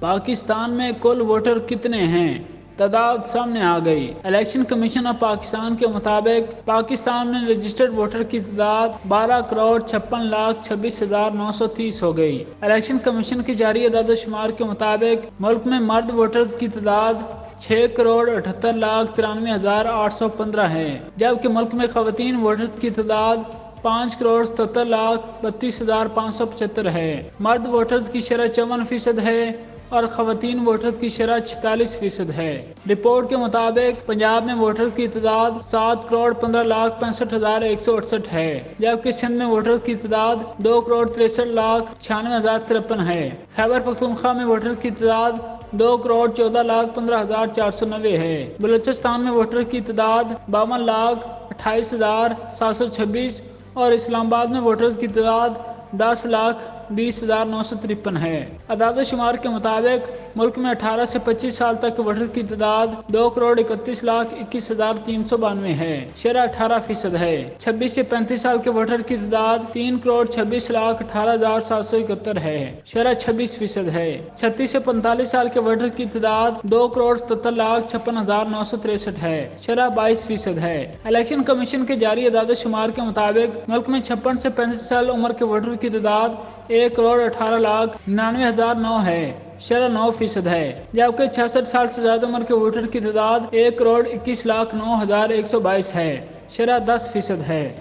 پاکستان میں کل ووٹر کتنے ہیں؟ تعداد سامنے آ گئی۔ الیکشن کمیشن آف پاکستان کے مطابق پاکستان میں رجسٹرڈ ووٹر کی تعداد 12,56,26,930 ہو گئی۔ الیکشن کمیشن کی جاری اعداد و شمار کے مطابق ملک میں مرد ووٹرز کی تعداد 6,78,93,815 ہے، جبکہ ملک میں خواتین ووٹرز کی تعداد 5,77,32,575 ہے۔ مرد ووٹرز کی شرح 54% ہے اور خواتین ووٹرز کی شرح 46% ہے۔ رپورٹ کے مطابق پنجاب میں ووٹرز کی تعداد 7,15,65,168 ہے، جبکہ سندھ میں ووٹرز کی تعداد 2,63,96,053 ہے۔ خیبر پختونخوا میں ووٹرز کی تعداد 2,14,15,490 ہے۔ بلوچستان میں ووٹر کی تعداد 52,28,726 اور اسلام آباد میں ووٹرز کی تعداد 10,20,953 ہے۔ اعداد و شمار کے مطابق ملک میں 18 سے 25 سال تک کے ووٹر کی تعداد 2,31,21,392 ہے، شرح 18% ہے۔ 26 سے 35 سال کے ووٹر کی تعداد 3,26,18,771 ہے، شرح 26% ہے۔ 36 سے 45 سال کے ووٹر کی تعداد 2,77,56,963 ہے، شرح 22% ہے۔ الیکشن کمیشن کے جاری اعداد و شمار کے مطابق ملک میں 56 سے 65 سال عمر کے ووٹر کی تعداد 1,18,99,009 ہے، شرح 9% ہے، جبکہ 66 سال سے زیادہ عمر کے ووٹر کی تعداد 1,21,09,122 ہے، شرح 10% ہے۔